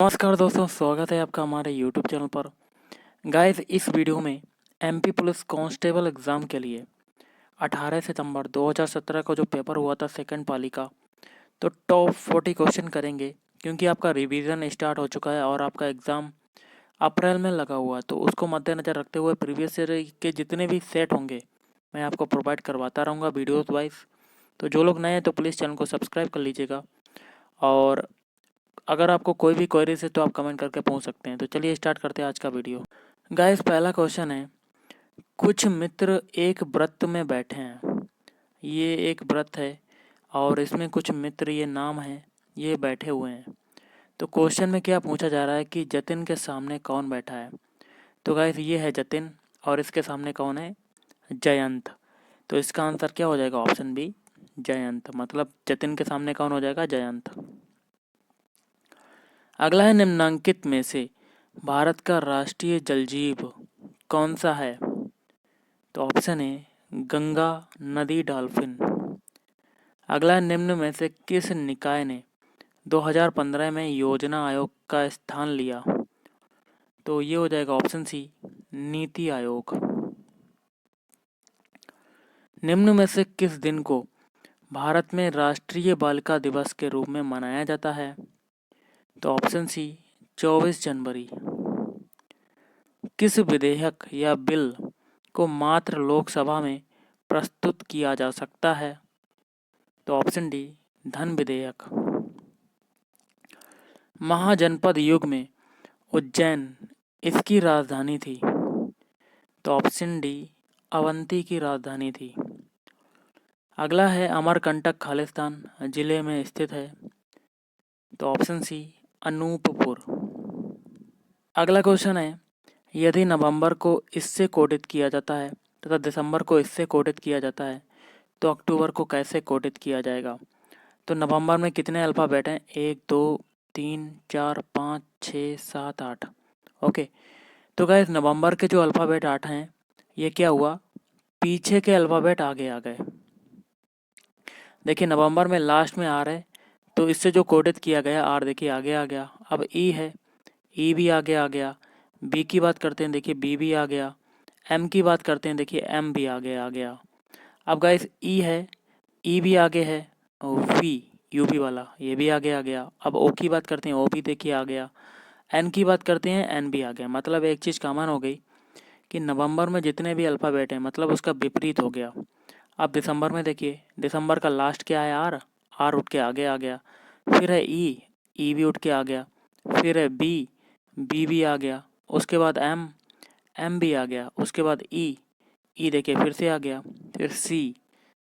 नमस्कार दोस्तों, स्वागत है आपका हमारे यूट्यूब चैनल पर। गाइस, इस वीडियो में एमपी पुलिस कांस्टेबल एग्ज़ाम के लिए 18 सितंबर 2017 को जो पेपर हुआ था सेकंड पाली का, तो टॉप 40 क्वेश्चन करेंगे क्योंकि आपका रिवीजन स्टार्ट हो चुका है और आपका एग्ज़ाम अप्रैल में लगा हुआ है। तो उसको मद्देनज़र रखते हुए प्रीवियस ईयर के जितने भी सेट होंगे मैं आपको प्रोवाइड करवाता रहूँगा वीडियोज़ वाइज। तो जो लोग नए हैं तो प्लीज़ चैनल को सब्सक्राइब कर लीजिएगा, और अगर आपको कोई भी क्वेरीज है तो आप कमेंट करके पूछ सकते हैं। तो चलिए स्टार्ट करते हैं आज का वीडियो। गाइस, पहला क्वेश्चन है, कुछ मित्र एक व्रत में बैठे हैं। ये एक व्रत है और इसमें कुछ मित्र, ये नाम है, ये बैठे हुए हैं। तो क्वेश्चन में क्या पूछा जा रहा है कि जतिन के सामने कौन बैठा है। तो गाइस, ये है जतिन और इसके सामने कौन है? जयंत। तो इसका आंसर क्या हो जाएगा? Option B, Jayant. मतलब जतिन के सामने कौन हो जाएगा? जयंत। अगला है, निम्नलिखित में से भारत का राष्ट्रीय जलजीव कौन सा है? तो ऑप्शन है गंगा, नदी, डॉल्फिन। अगला है, निम्न में से किस निकाय ने 2015 में योजना आयोग का स्थान लिया? तो ये हो जाएगा ऑप्शन सी, नीति आयोग। निम्न में से किस दिन को भारत में राष्ट्रीय बालिका दिवस के रूप में मनाया जाता है? तो ऑप्शन सी, 24 जनवरी। किस विधेयक या बिल को मात्र लोकसभा में प्रस्तुत किया जा सकता है? तो ऑप्शन डी, धन विधेयक। महाजनपद युग में उज्जैन इसकी राजधानी थी। तो ऑप्शन डी, अवंती की राजधानी थी। अगला है, अमरकंटक खालिस्तान जिले में स्थित है। तो ऑप्शन सी, अनूपपुर। अगला क्वेश्चन है, यदि नवंबर को इससे कोडित किया जाता है तथा दिसंबर को इससे कोडित किया जाता है तो अक्टूबर को कैसे कोडित किया जाएगा? तो नवंबर में कितने अल्फ़ाबेट हैं? 1, 2, 3, 4, 5, 6, 7, 8। ओके। तो गाइस, नवंबर के जो अल्फ़ाबेट 8 हैं, ये क्या हुआ? पीछे के अल्फ़ाबेट आगे आ गए। देखिए, नवंबर में लास्ट में आर है, तो इससे जो कोडित किया गया आर, देखिए आगे आ गया। अब ई है, ई भी आगे आ गया। बी की बात करते हैं, देखिए बी भी आ गया। एम की बात करते हैं, देखिए एम भी आगे आ गया। अब गाइस, ई है, ई भी आगे है। वी, यूपी वाला, ये भी आगे आ गया। अब ओ की बात करते हैं, ओ भी देखिए आ गया। एन की बात करते हैं, एन भी आ गया। मतलब एक चीज़ कॉमन हो गई कि नवंबर में जितने भी अल्फ़ाबेट हैं, मतलब उसका विपरीत हो गया। अब दिसंबर में देखिए, दिसंबर का लास्ट क्या है? आर, आर उठ के आगे आ गया। फिर है ई, ई भी उठ के आ गया। फिर है बी, बी भी आ गया। उसके बाद एम, एम भी आ गया। उसके बाद ई, ई देखिए फिर से आ गया। फिर सी,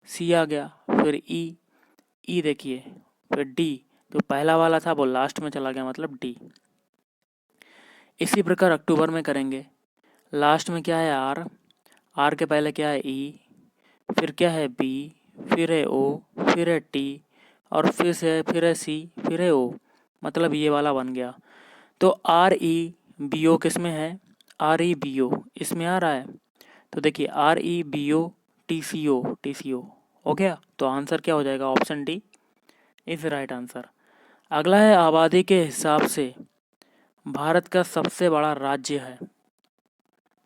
सी आ गया। फिर ई देखिए, फिर डी। तो पहला वाला था वो लास्ट में चला गया, मतलब डी। इसी प्रकार अक्टूबर में करेंगे। लास्ट में क्या है? आर, आर के पहले क्या है? ई, फिर क्या है? बी, फिर है ओ, फिर है टी, और फिर है सी, फिर है ओ। मतलब ये वाला बन गया। तो आर ई बी ओ किस में है? आर ई बी ओ इसमें आ रहा है। तो देखिए R E B O T C O, T C O हो गया। तो आंसर क्या हो जाएगा? Option D is right answer. अगला है, आबादी के हिसाब से भारत का सबसे बड़ा राज्य है।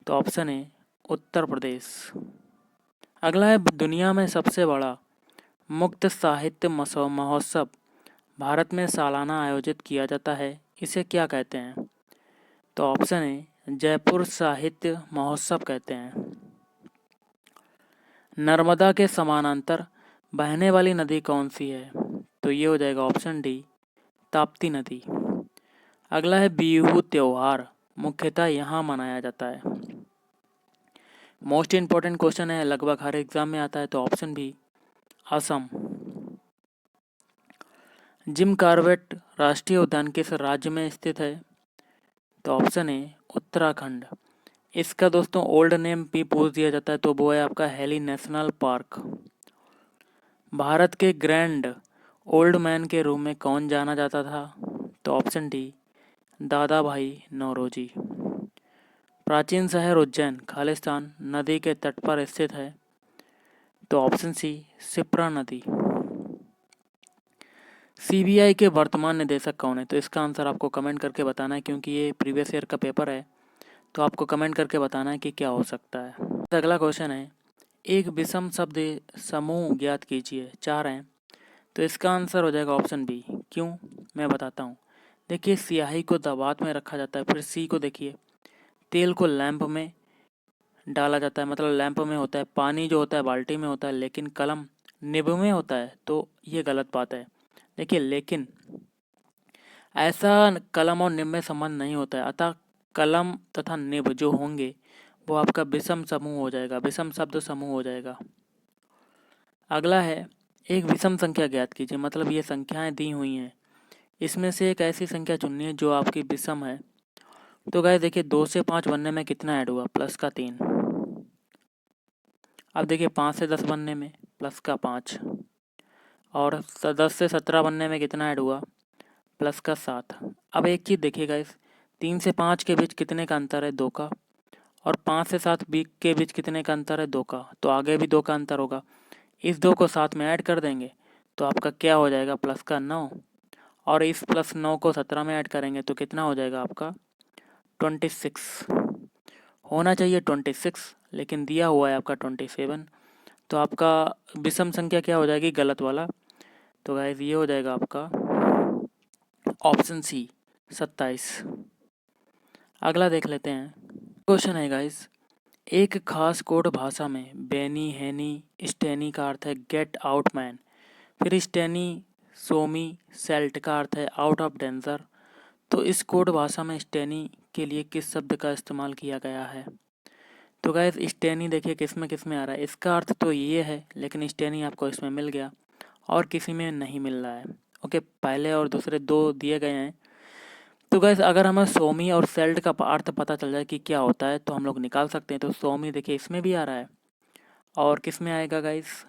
तो ऑप्शन है उत्तर प्रदेश। अगला है, दुनिया में सबसे बड़ा मुक्त साहित्य महोत्सव भारत में सालाना आयोजित किया जाता है, इसे क्या कहते हैं? तो ऑप्शन है जयपुर साहित्य महोत्सव कहते हैं। नर्मदा के समानांतर बहने वाली नदी कौन सी है? तो ये हो जाएगा ऑप्शन डी, ताप्ती नदी। अगला है, बिहू त्योहार मुख्यतः यहाँ मनाया जाता है। मोस्ट इम्पॉर्टेंट क्वेश्चन है, लगभग हर एग्जाम में आता है। तो option B, Assam. Jim Corbett राष्ट्रीय उद्यान किस राज्य में स्थित है? तो ऑप्शन है उत्तराखंड। इसका दोस्तों ओल्ड नेम भी पूछ दिया जाता है, तो वो है आपका हेली नेशनल पार्क। भारत के ग्रैंड ओल्ड मैन के रूप में कौन जाना जाता था? तो ऑप्शन डी, दादा भाई नौरोजी। प्राचीन शहर उज्जैन खालिस्तान नदी के तट पर स्थित है। तो ऑप्शन सी, शिप्रा नदी। सीबीआई के वर्तमान निदेशक कौन है? तो इसका आंसर आपको कमेंट करके बताना है, क्योंकि ये प्रीवियस ईयर का पेपर है, तो आपको कमेंट करके बताना है कि क्या हो सकता है। अगला क्वेश्चन है, एक विषम शब्द समूह ज्ञात कीजिए। 4 हैं, तो इसका आंसर हो जाएगा ऑप्शन बी। क्यों, मैं बताता हूँ। देखिए, स्याही को दवात में रखा जाता है। फिर सी को देखिए, तेल को लैंप में डाला जाता है, मतलब लैंप में होता है। पानी जो होता है बाल्टी में होता है, लेकिन कलम निब में होता है, तो ये गलत बात है। देखिए, लेकिन ऐसा कलम और निब में संबंध नहीं होता है, अतः कलम तथा निब जो होंगे वो आपका विषम समूह हो जाएगा, विषम शब्द समूह हो जाएगा। अगला है, एक विषम संख्या ज्ञात कीजिए। मतलब ये संख्याएं दी हुई हैं, इसमें से एक ऐसी संख्या चुननी है जो आपकी विषम है। तो गाइस देखिए, 2 से 5 बनने में कितना ऐड हुआ? प्लस का 3। अब देखिए, 5 से 10 बनने में प्लस का 5, और 10 से 17 बनने में कितना ऐड हुआ? प्लस का 7। अब एक चीज़ देखिए गाइस, 3 से 5 के बीच कितने का अंतर है? 2 का। और 5 से 7 के बीच कितने का अंतर है? 2 का। तो आगे भी 2 का अंतर होगा। इस 2 को साथ में ऐड कर देंगे तो आपका क्या हो जाएगा? प्लस का 9। और इस प्लस 9 को 17 में ऐड करेंगे तो कितना हो जाएगा आपका? 26। होना चाहिए 26, लेकिन दिया हुआ है आपका 27। तो आपका विषम संख्या क्या हो जाएगी? गलत वाला। तो गाइस ये हो जाएगा आपका ऑप्शन सी, 27। अगला देख लेते हैं। क्वेश्चन है गाइस, एक खास कोड भाषा में बेनी हैनी स्टेनी का अर्थ है गेट आउट मैन। फिर स्टेनी सोमी सेल्ट का अर्थ है आउट ऑफ डेंजर। तो इस कोड भाषा में स्टेनी के लिए किस शब्द का इस्तेमाल किया गया है? तो गाइस, स्टेनी देखिए किस में आ रहा है। इसका अर्थ तो ये है, लेकिन स्टेनी आपको इसमें मिल गया और किसी में नहीं मिल रहा है। ओके, पहले और दूसरे 2 दिए गए हैं। तो गाइस, अगर हमें सोमी और सेल्ट का अर्थ पता चल जाए कि क्या होता है तो हम लोग निकाल सकते हैं। तो सोमी देखिए इसमें भी आ रहा है, और किस में आएगा गाइस?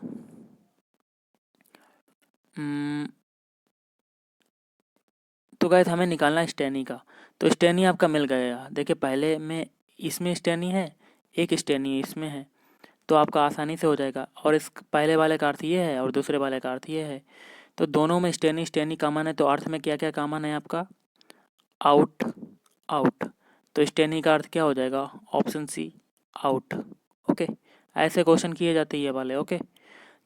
तो गाइस, हमें निकालना है स्टेनी का। तो स्टेनी आपका मिल गया। देखिए, पहले में इसमें स्टेनी है, एक स्टेनी इसमें है, तो आपका आसानी से हो जाएगा। और इस पहले वाले का अर्थ ये है और दूसरे वाले का अर्थ ये है, तो दोनों में स्टेनी स्टेनी कॉमन है। तो अर्थ में क्या क्या कॉमन है आपका? Out, out. तो स्टेनी का अर्थ क्या हो जाएगा? Option C, out. ओके, ऐसे क्वेश्चन किए जाते हैं ये वाले। ओके,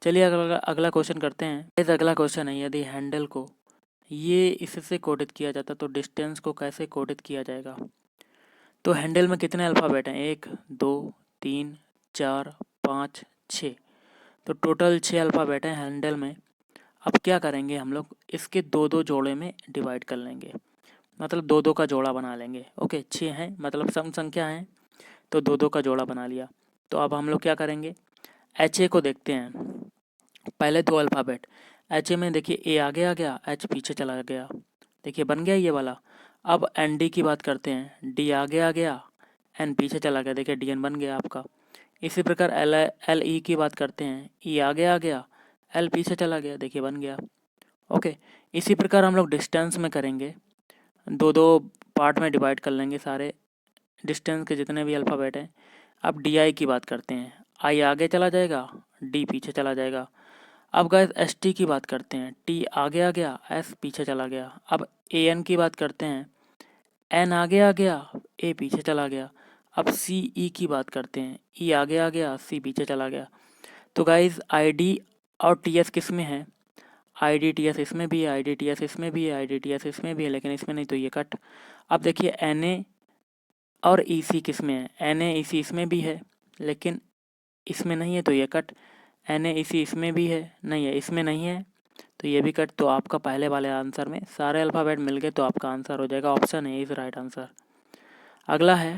चलिए अगला क्वेश्चन करते हैं। इस अगला क्वेश्चन है, यदि हैंडल को ये इससे कोडित किया जाता तो डिस्टेंस को कैसे कोडित किया जाएगा? तो हैंडल में कितने अल्फ़ाबेट हैं? 1 2 3 4 5 6। तो टोटल 6 अल्फ़ाबेट हैं हैंडल में। अब क्या करेंगे हम लोग? इसके 2-2 जोड़े में डिवाइड कर लेंगे, मतलब 2-2 का जोड़ा बना लेंगे। ओके, 6 हैं, मतलब सम संख्या है, तो 2-2 का जोड़ा बना लिया। तो अब हम लोग क्या करेंगे? एच ए को देखते हैं। पहले 2 अल्फ़ाबेट एच ए में देखिए, ए आगे आ गया, एच पीछे चला गया। देखिए बन गया ये वाला। अब एन डी की बात करते हैं। डी आगे आ गया, एन पीछे चला गया। देखिए डी एन बन गया आपका। इसी प्रकार एल ई की बात करते हैं। ई आगे आ गया, एल पीछे चला गया। देखिए बन गया। ओके, इसी प्रकार हम लोग डिस्टेंस में करेंगे। 2-2 पार्ट में डिवाइड कर लेंगे सारे डिस्टेंस के जितने भी अल्फ़ाबेट हैं। अब डी आई की बात करते हैं। आई आगे चला जाएगा, डी पीछे चला जाएगा। अब गाइस एस टी की बात करते हैं। टी आगे आ गया, एस पीछे चला गया। अब ए एन की बात करते हैं। एन आगे आ गया, ए पीछे चला गया। अब सी ई की बात करते हैं। ई आगे आ गया, सी पीछे चला गया। तो गाइस आई डी और टी एस किस में है? आई डी टी एस इसमें भी है, आई डी टी एस इसमें भी है, आई डी टी एस इसमें भी है, लेकिन इसमें नहीं, तो ये कट। अब देखिए एन ए और ई सी किस में है? एन ए ई सी इसमें भी है, लेकिन इसमें नहीं है, तो ये कट। एन ए ई सी इसमें भी है, नहीं है, इसमें नहीं है, तो ये भी कट। तो आपका पहले वाले आंसर में सारे अल्फ़ाबेट मिल गए, तो आपका आंसर हो जाएगा option A is right answer. अगला है,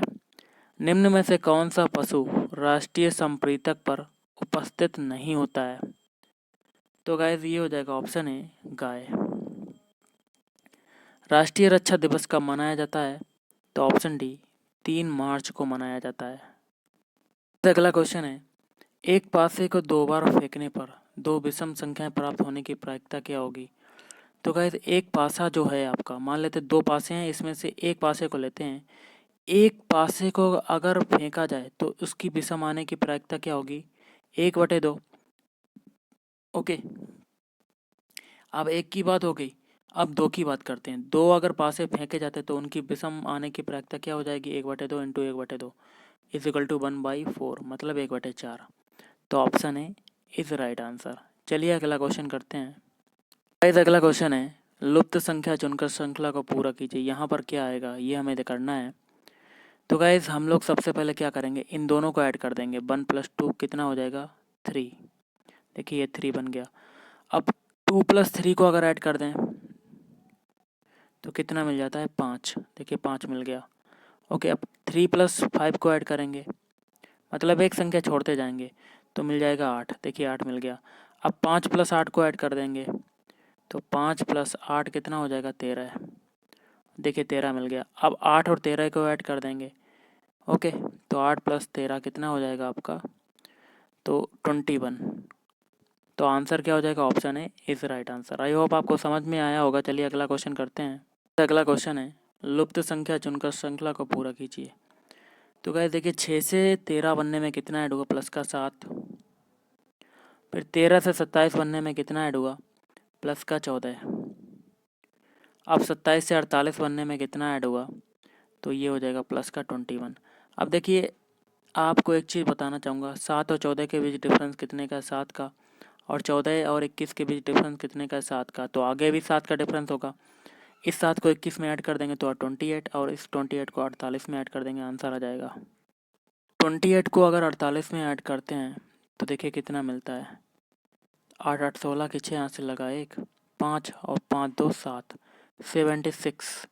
निम्न में से कौन सा पशु राष्ट्रीय संप्रीतक पर उपस्थित नहीं होता है? तो गाइस ये हो जाएगा ऑप्शन ए, गाय। राष्ट्रीय रक्षा दिवस कब मनाया जाता है? तो ऑप्शन डी, 3 मार्च को मनाया जाता है। अगला क्वेश्चन है, एक पासे को 2 बार फेंकने पर 2 विषम संख्याएं प्राप्त होने की प्रायिकता क्या होगी? तो गाइस एक पासा जो है आपका, मान लेते 2 पासे हैं, इसमें से एक पासे को लेते हैं। एक पासे को अगर फेंका जाए तो उसकी विषम आने की प्रायिकता क्या होगी? 1/2। ओके, अब एक की बात हो गई, अब दो की बात करते हैं। दो अगर पास से फेंके जाते तो उनकी विषम आने की प्रायिकता क्या हो जाएगी, 1/2 इंटू 1/2 इज इक्वल टू 1/4, मतलब 1/4। तो option A is right answer. चलिए अगला क्वेश्चन करते हैं। गाइस अगला क्वेश्चन है, लुप्त संख्या चुनकर श्रृंखला को पूरा कीजिए। यहाँ पर क्या आएगा ये हमें करना है। तो गाइस हम लोग सबसे पहले क्या करेंगे, इन दोनों को ऐड कर देंगे। 1 + 2 कितना हो जाएगा, 3। देखिए ये 3 बन गया। अब 2 + 3 को अगर ऐड कर दें तो कितना मिल जाता है, 5। देखिए 5 मिल गया। ओके, अब 3 + 5 को ऐड करेंगे, मतलब एक संख्या छोड़ते जाएंगे तो मिल जाएगा 8। देखिए 8 मिल गया। अब 5 + 8 को ऐड कर देंगे तो 5 + 8 कितना हो जाएगा, 13। देखिए 13 मिल गया। अब 8 और 13 को ऐड कर देंगे। ओके, तो 8 + 13 कितना हो जाएगा आपका, तो 21। तो आंसर क्या हो जाएगा, option A is right answer. I hope आपको समझ में आया होगा। चलिए अगला क्वेश्चन करते हैं। अगला क्वेश्चन है, लुप्त संख्या चुनकर श्रृंखला को पूरा कीजिए। तो गाइस देखिए 6 से 13 बनने में कितना ऐड हुआ, प्लस का 7। फिर 13 से 27 बनने में कितना ऐड हुआ, प्लस का 14। अब 27 से 48 बनने में कितना ऐड हुआ, तो ये हो जाएगा प्लस का 21। अब देखिए आपको एक चीज़ बताना चाहूँगा, 7 और 14 के बीच डिफरेंस कितने का, 7 का। और 14 और 21 के बीच डिफरेंस कितने का, 7 का। तो आगे भी 7 का डिफरेंस होगा। इस 7 को 21 में ऐड कर देंगे तो 28, और इस 28 को 48 में ऐड कर देंगे, आंसर आ जाएगा। 28 को अगर 48 में ऐड करते हैं तो देखिए कितना मिलता है, 8 8 16 की 6 यहाँ से लगा 1, 5 और 5 2 7, 76।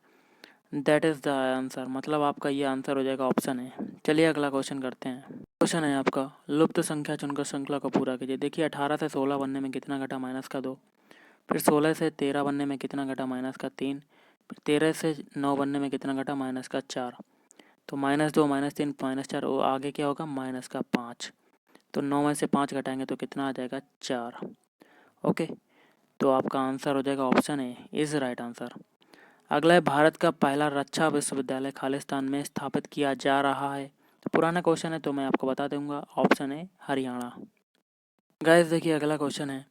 दैट इज़ द आंसर, मतलब आपका ये आंसर हो जाएगा, ऑप्शन है। चलिए अगला क्वेश्चन करते हैं। क्वेश्चन है आपका, लुप्त संख्या चुनकर श्रृंखला को पूरा कीजिए। देखिए 18 से 16 बनने में कितना घटा, माइनस का 2। फिर 16 से 13 बनने में कितना घटा, माइनस का 3। फिर 13 से 9 बनने में कितना घटा, माइनस का 4। तो -2 -3 -4, वो आगे क्या होगा, माइनस का 5। तो 9 में से 5 घटाएंगे तो कितना आ जाएगा, 4। ओके, तो आपका आंसर हो जाएगा option A is right answer. अगला है, भारत का पहला रक्षा विश्वविद्यालय खालिस्तान में स्थापित किया जा रहा है। तो पुराना क्वेश्चन है तो मैं आपको बता दूंगा, ऑप्शन ए हरियाणा। गाइस देखिए अगला क्वेश्चन है,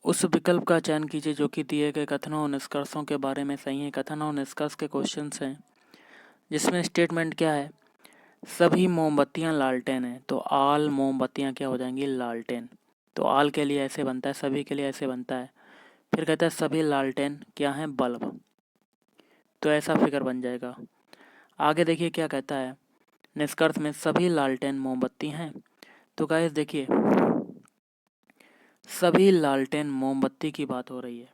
उस विकल्प का चयन कीजिए जो कि दिए गए कथनों और निष्कर्षों के बारे में सही है। कथन और निष्कर्ष के क्वेश्चन हैं, जिसमें स्टेटमेंट क्या है, सभी मोमबत्तियां लालटेन हैं। तो आल मोमबत्तियां क्या हो जाएंगी, लालटेन। तो आल के लिए ऐसे बनता है, सभी के लिए ऐसे बनता है। फिर कहता है सभी लालटेन क्या हैं, बल्ब। तो ऐसा फिगर बन जाएगा। आगे देखिए क्या कहता है, निष्कर्ष में सभी लालटेन मोमबत्ती हैं। तो गाइस देखिए सभी लालटेन मोमबत्ती की बात हो रही है,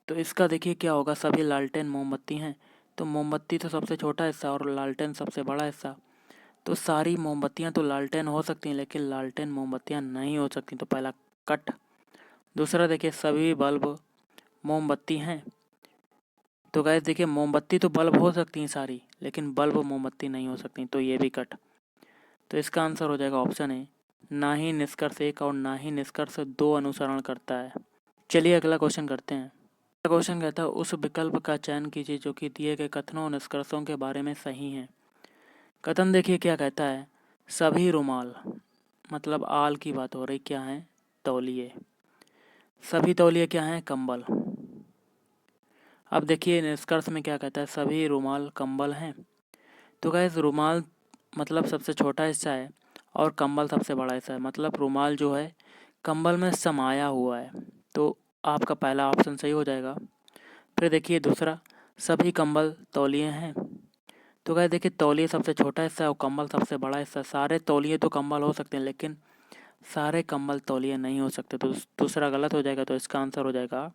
तो इसका देखिए क्या होगा, सभी लालटेन मोमबत्ती हैं। तो मोमबत्ती तो सबसे छोटा हिस्सा और लालटेन सबसे बड़ा हिस्सा। तो सारी मोमबत्तियां तो लालटेन हो सकती हैं, लेकिन लालटेन मोमबत्तियां नहीं हो सकती। तो पहला कट। दूसरा देखिए सभी बल्ब मोमबत्ती हैं। तो गाइस देखिए मोमबत्ती तो बल्ब हो सकती हैं सारी, लेकिन बल्ब मोमबत्ती नहीं हो सकती, तो ये भी कट। तो इसका आंसर हो जाएगा ऑप्शन ए, ना ही निष्कर्ष 1 और ना ही निष्कर्ष 2 अनुसरण करता है। चलिए अगला क्वेश्चन करते हैं। अगला क्वेश्चन कहता है, उस विकल्प का चयन कीजिए जो कि दिए गए कथनों और निष्कर्षों के बारे में सही है। कथन देखिए क्या कहता है, सभी रुमाल, मतलब आल की बात हो रही, क्या है, तौलिए। सभी तौलिए क्या हैं, कंबल। अब देखिए निष्कर्ष में क्या कहता है, सभी रुमाल कंबल हैं। तो गाइस रुमाल मतलब सबसे छोटा हिस्सा है और कंबल सबसे बड़ा हिस्सा है, मतलब रुमाल जो है कंबल में समाया हुआ है। तो आपका पहला ऑप्शन सही हो जाएगा। फिर देखिए दूसरा, सभी कंबल तौलिए हैं। तो गाइस देखिए तौलिए सबसे छोटा हिस्सा है और कंबल सबसे बड़ा हिस्सा। सारे तौलिए तो कंबल हो सकते हैं, लेकिन सारे कंबल तौलिए नहीं हो सकते। तो दूसरा गलत हो जाएगा। तो इसका आंसर हो जाएगा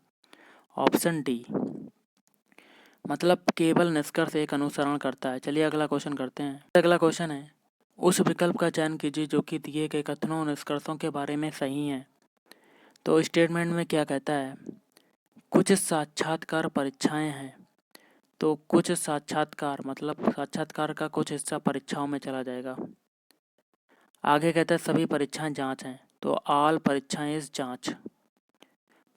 ऑप्शन डी, मतलब केवल निष्कर्ष एक अनुसरण करता है। चलिए अगला क्वेश्चन करते हैं। अगला क्वेश्चन है, उस विकल्प का चयन कीजिए जो कि दिए गए कथनों और निष्कर्षों के बारे में सही है। तो स्टेटमेंट में क्या कहता है, कुछ साक्षात्कार परीक्षाएं हैं। तो कुछ साक्षात्कार मतलब साक्षात्कार का कुछ हिस्सा परीक्षाओं में चला जाएगा। आगे कहता है सभी परीक्षाएं जांच हैं। तो ऑल परीक्षाएं इस जांच,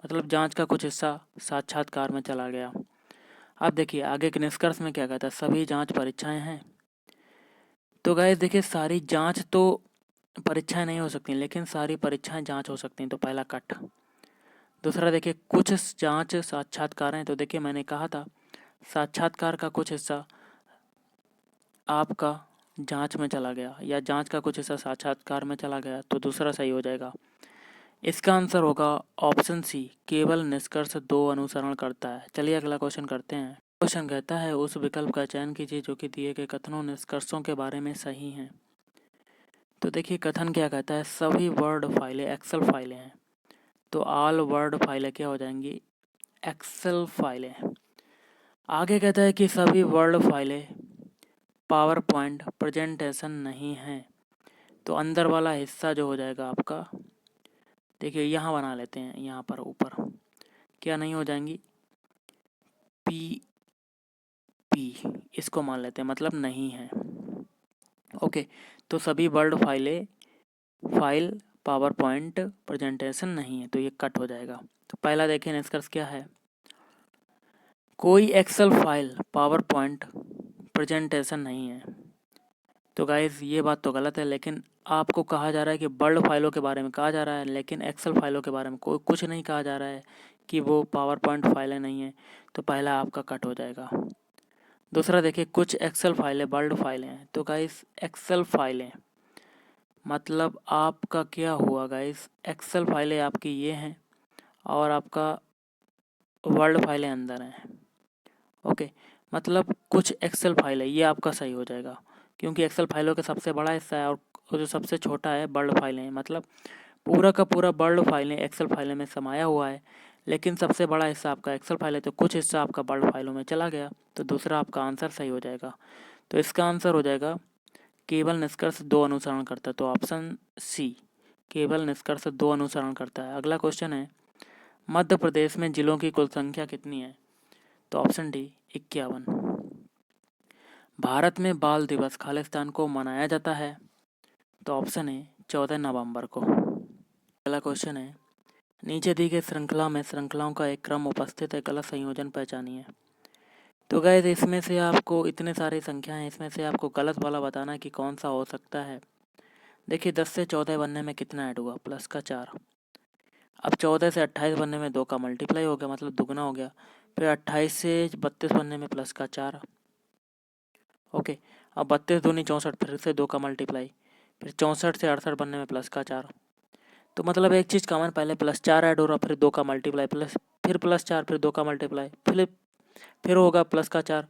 मतलब जांच का कुछ हिस्सा साक्षात्कार में चला गया। अब देखिए आगे के निष्कर्ष में क्या कहता है, सभी जांच परीक्षाएं हैं। तो गाइस देखिए सारी जांच तो परीक्षाएं नहीं हो सकती लेकिन सारी परीक्षाएं जांच हो सकती हैं, तो पहला कट। दूसरा देखिए कुछ जांच साक्षात्कार हैं, तो देखिए मैंने कहा था साक्षात्कार का कुछ हिस्सा आपका जांच में चला गया या जांच का कुछ हिस्सा साक्षात्कार में चला गया, तो दूसरा सही हो जाएगा। इसका आंसर होगा ऑप्शन सी, केवल निष्कर्ष दो अनुसरण करता है। चलिए अगला क्वेश्चन करते हैं। क्वेश्चन कहता है उस विकल्प का चयन कीजिए जो कि दिए गए कथनों निष्कर्षों के बारे में सही हैं। तो देखिए कथन क्या कहता है, सभी वर्ड फाइलें एक्सेल फाइलें हैं, तो ऑल वर्ड फाइलें क्या हो जाएंगी, एक्सेल फाइलें। आगे कहता है कि सभी वर्ड फाइलें पावर पॉइंट प्रेजेंटेशन नहीं है, तो अंदर वाला हिस्सा जो हो जाएगा आपका, देखिए यहाँ बना लेते हैं, यहाँ पर ऊपर क्या नहीं हो जाएंगी, पी इसको मान लेते हैं, मतलब नहीं है। ओके, तो सभी word file power point presentation नहीं है, तो ये कट हो जाएगा। तो पहला देखिए निष्कर्ष क्या है, कोई Excel file power point presentation नहीं है। तो गाइस ये बात तो गलत है, लेकिन आपको कहा जा रहा है कि वर्ड फाइलों के बारे में कहा जा रहा है, लेकिन एक्सेल फाइलों के बारे में कोई कुछ नहीं कहा जा रहा है कि वो पावर पॉइंट फाइलें नहीं हैं, तो पहला आपका कट हो जाएगा। दूसरा देखिए कुछ एक्सेल फाइलें वर्ड फाइलें हैं, तो गाइस एक्सेल फाइलें मतलब आपका क्या हुआ गाइस, एक्सेल फाइलें आपकी ये हैं और आपका वर्ड फाइलें अंदर हैं। ओके, मतलब कुछ एक्सेल फाइल है, ये आपका सही हो जाएगा, क्योंकि एक्सेल फाइलों का सबसे बड़ा हिस्सा है और जो सबसे छोटा है वर्ड फाइलें हैं, मतलब पूरा का पूरा वर्ड फाइलें एक्सेल फाइलें में समाया हुआ है, लेकिन सबसे बड़ा हिस्सा आपका एक्सेल फाइल है, तो कुछ हिस्सा आपका वर्ड फाइलों में चला गया, तो दूसरा आपका आंसर सही हो जाएगा। तो इसका आंसर हो जाएगा केवल निष्कर्ष दो अनुसरण करता है, तो ऑप्शन सी, केवल निष्कर्ष दो अनुसरण करता है। अगला क्वेश्चन है मध्य प्रदेश में जिलों की कुल संख्या कितनी है, तो ऑप्शन डी 51। भारत में बाल दिवस खालिस्तान को मनाया जाता है, तो ऑप्शन है 14 नवंबर को। अगला क्वेश्चन है नीचे दी गई श्रृंखला में श्रृंखलाओं का एक क्रम उपस्थित है, गलत संयोजन पहचानिए। तो गाइस इसमें से आपको इतने सारी संख्या हैं, इसमें से आपको गलत वाला बताना कि कौन सा हो सकता है। देखिए 10 से 14 बनने में कितना ऐड हुआ, प्लस का 4। अब 14 से 28 बनने में 2 का मल्टीप्लाई हो गया, मतलब दुगना हो गया। फिर 28 से 32 बनने में प्लस का 4। ओके, अब 32 दूनी 64, फिर से 2 का मल्टीप्लाई, फिर 64 से 68 बनने में प्लस का 4। तो मतलब एक चीज़ कॉमन, पहले प्लस 4 ऐड हो रहा, फिर 2 का मल्टीप्लाई, फिर प्लस 4, फिर 2 का मल्टीप्लाई, फिर होगा प्लस का 4।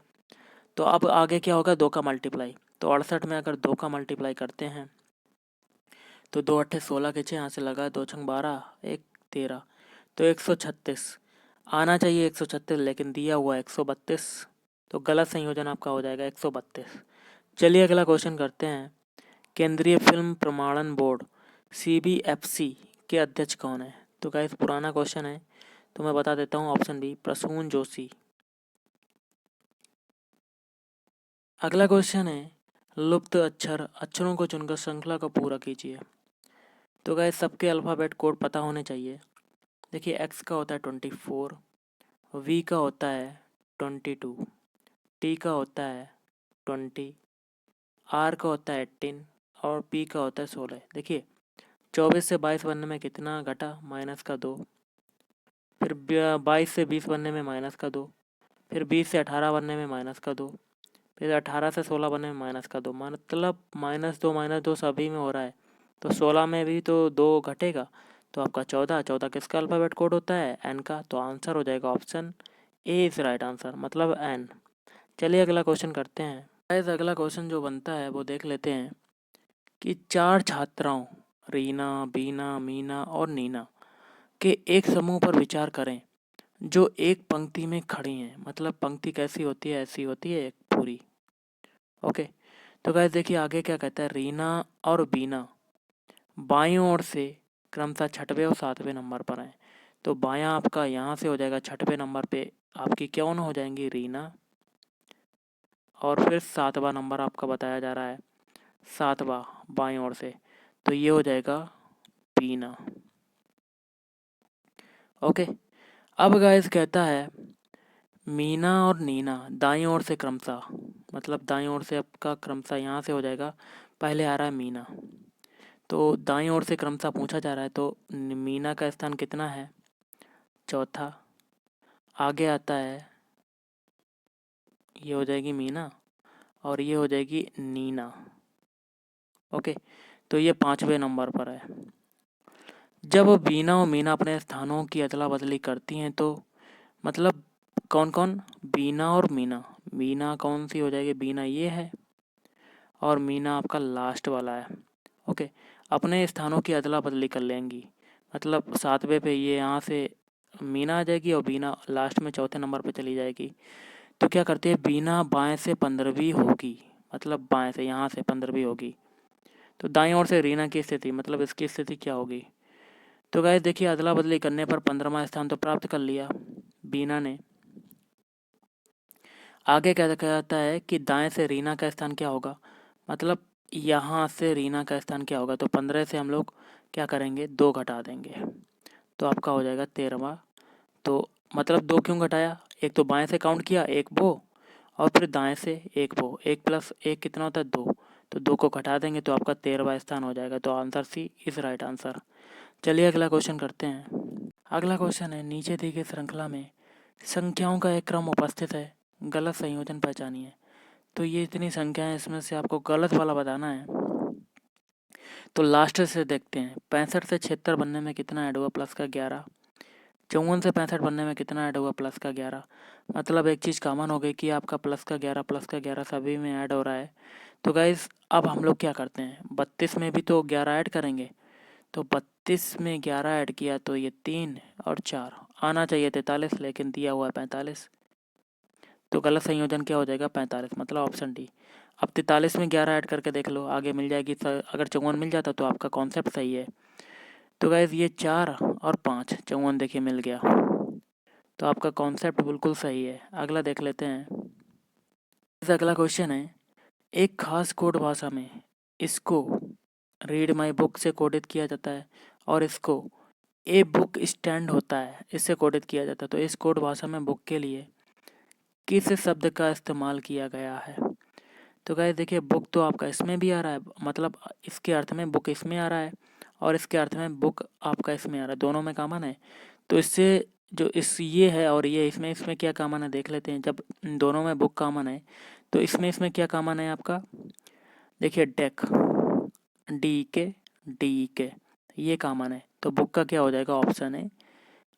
तो अब आगे क्या होगा, 2 का मल्टीप्लाई। तो 68 में अगर 2 का मल्टीप्लाई करते हैं तो 2 अट्ठे 16 के 6, यहाँ से लगा 2 छंग 12, 1 13, तो 136 आना चाहिए, 136, लेकिन दिया हुआ 132, तो गलत संयोजन आपका हो जाएगा 132। चलिए अगला क्वेश्चन करते हैं, केंद्रीय फिल्म प्रमाणन बोर्ड CBFC के अध्यक्ष कौन है। तो गाइस पुराना क्वेश्चन है, तो मैं बता देता हूँ, ऑप्शन बी प्रसून जोशी। अगला क्वेश्चन है लुप्त अक्षरों को चुनकर श्रृंखला को पूरा कीजिए। तो गाइस सबके अल्फ़ाबेट कोड पता होने चाहिए। देखिए एक्स का होता है 24, वी का होता है 22, टी का होता है 20, आर का होता है 18 और पी का होता है 16। देखिए 24 से 22 बनने में कितना घटा, माइनस का 2, फिर 22 से 20 बनने में माइनस का 2, फिर 20 से 18 बनने में माइनस का 2, फिर 18 से 16 बनने में माइनस का 2, मतलब माइनस दो सभी में हो रहा है, तो 16 में भी तो 2 घटेगा, तो आपका 14 किसका अल्फ़ाबेट कोड होता है, एन का, तो आंसर हो जाएगा option A is right answer, मतलब एन। चलिए अगला क्वेश्चन करते हैं। गाइस अगला क्वेश्चन जो बनता है वो देख लेते हैं कि 4 छात्राओं रीना, बीना, मीना और नीना के एक समूह पर विचार करें जो एक पंक्ति में खड़ी हैं, मतलब पंक्ति कैसी होती है, ऐसी होती है एक पूरी। ओके, तो गाइस देखिए आगे क्या कहता है, रीना और बीना बाईं ओर से क्रमशः 6वें और 7वें नंबर पर हैं, तो बायां आपका यहाँ से हो जाएगा 6वें नंबर पे आपकी कौन हो जाएंगी, रीना, और फिर 7वां नंबर आपका बताया जा रहा है, 7वां बाईं ओर से, तो ये हो जाएगा बीना। ओके, अब गाइस कहता है मीना और नीना दाईं ओर से क्रमशः, मतलब दाईं ओर से आपका क्रमशः यहाँ से हो जाएगा, पहले आ रहा है मीना, तो दाईं ओर से क्रमशः पूछा जा रहा है, तो मीना का स्थान कितना है, चौथा। आगे आता है, ये हो जाएगी मीना और ये हो जाएगी नीना। ओके, तो ये 5वें नंबर पर है। जब बीना और मीना अपने स्थानों की अदला बदली करती हैं तो मतलब कौन कौन, बीना और मीना। मीना कौन सी हो जाएगी, बीना ये है और मीना आपका लास्ट वाला है। ओके, अपने स्थानों की अदला बदली कर लेंगी, मतलब 7वें पे ये यहाँ से मीना आ जाएगी और बीना लास्ट में चौथे नंबर पे चली जाएगी। तो क्या करते हैं, बीना बाएं से 15वीं होगी, मतलब बाएं से यहाँ से 15वीं होगी। तो दाईं ओर से रीना की स्थिति, मतलब इसकी स्थिति क्या होगी। तो गाइस देखिए, अदला बदली करने पर 15वां स्थान तो प्राप्त कर लिया बीना ने। आगे क्या कहता है कि दाएं से रीना का स्थान क्या होगा, मतलब यहाँ से रीना का स्थान क्या होगा। तो 15 से हम लोग क्या करेंगे, 2 घटा देंगे, तो आपका हो जाएगा 13वां। तो मतलब 2 क्यों घटाया, एक तो बाएं से काउंट किया, एक वो, और फिर दाएं से एक वो, 1 प्लस 1 कितना होता है, 2। तो 2 को घटा देंगे तो आपका 13वां स्थान हो जाएगा। तो answer C is right answer. चलिए अगला क्वेश्चन करते हैं। अगला क्वेश्चन है, नीचे दी गई श्रृंखला में संख्याओं का एक क्रम उपस्थित है, गलत संयोजन पहचानिए। तो ये इतनी संख्या है, इसमें से आपको गलत वाला बताना है। तो लास्ट से देखते हैं, 65 से 76 बनने में कितना ऐड हुआ, प्लस का 11। 54 से 65 बनने में कितना ऐड हुआ, प्लस का 11। मतलब एक चीज़ कॉमन हो गई कि आपका प्लस का 11 सभी में ऐड हो रहा है। तो गाइज अब हम लोग क्या करते हैं, 32 में भी तो 11 ऐड करेंगे। तो 32 में 11 ऐड किया तो ये 3 और 4 आना चाहिए 43, लेकिन दिया हुआ है 45। तो गलत संयोजन क्या हो जाएगा, 45, मतलब ऑप्शन डी। अब 43 में 11 ऐड करके देख लो, आगे मिल जाएगी। अगर 54 मिल जाता तो आपका कॉन्सेप्ट सही है। तो गाइज ये 4 और 5, 54 देखिए मिल गया, तो आपका कॉन्सेप्ट बिल्कुल सही है। अगला देख लेते हैं। इस अगला क्वेश्चन है, एक खास कोड भाषा में इसको रीड माई बुक से कोडित किया जाता है और इसको ए बुक स्टैंड होता है, इससे कोडित किया जाता है। तो इस कोड भाषा में बुक के लिए किस शब्द का इस्तेमाल किया गया है। तो गाइस देखिए, बुक तो आपका इसमें भी आ रहा है, मतलब इसके अर्थ में बुक इसमें आ रहा है और इसके अर्थ में बुक आपका इसमें आ रहा है, दोनों में कॉमन है। तो इससे जो इस ये है और ये इसमें क्या कॉमन है देख लेते हैं। जब दोनों में बुक कॉमन है तो इसमें क्या कॉमन है आपका, देखिए डेक, डी के ये कॉमन है। तो बुक का क्या हो जाएगा, ऑप्शन है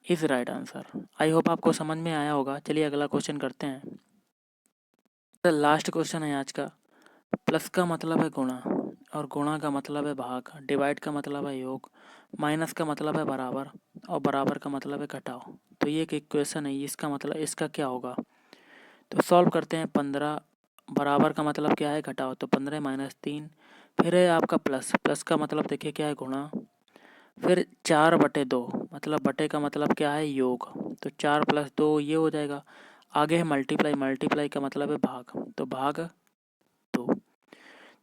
is right answer. I hope आपको समझ में आया होगा। चलिए अगला क्वेश्चन करते हैं। लास्ट क्वेश्चन है आज का। प्लस का मतलब है गुणा और गुणा का मतलब है भाग, डिवाइड का मतलब है योग, माइनस का मतलब है बराबर और बराबर का मतलब है घटाव। तो ये एक इक्वेशन है, इसका मतलब इसका क्या होगा। तो सॉल्व करते हैं। 15 बराबर का मतलब क्या है, घटाव, तो 15 माइनस 3। फिर है आपका प्लस, प्लस का मतलब देखिए क्या है, गुणा। फिर 4/2, मतलब बटे का मतलब क्या है, योग। तो 4 + 2 ये हो जाएगा। आगे है मल्टीप्लाई, मल्टीप्लाई का मतलब है भाग, तो भाग 2।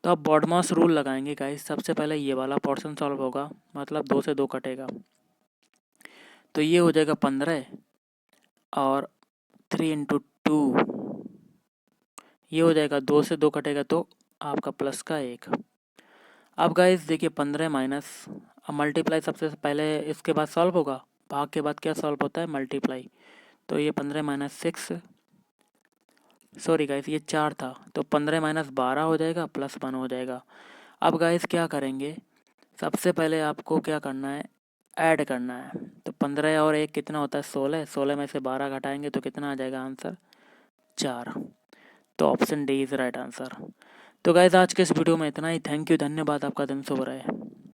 तो अब बॉडमास रूल लगाएंगे गाइस। सबसे पहले ये वाला पोर्शन सॉल्व होगा, मतलब 2 से 2 कटेगा, तो ये हो जाएगा 15 और 3 × 2 ये हो जाएगा, 2 से 2 कटेगा तो आपका प्लस का 1। अब गाइस देखिए 15 माइनस, अब मल्टीप्लाई सबसे पहले इसके बाद सॉल्व होगा, भाग के बाद क्या सॉल्व होता है, मल्टीप्लाई। तो ये 15 माइनस 6, सॉरी गाइस ये 4 था, तो 15 माइनस 12 हो जाएगा, प्लस 1 हो जाएगा। अब गाइस क्या करेंगे, सबसे पहले आपको क्या करना है, ऐड करना है। तो 15 और 1 कितना होता है, 16। 16 में से 12 घटाएंगे तो कितना आ जाएगा आंसर, 4। तो option D is right answer. तो गाइस आज के इस वीडियो में इतना ही। थैंक यू, धन्यवाद, आपका दिन शुभ रहे।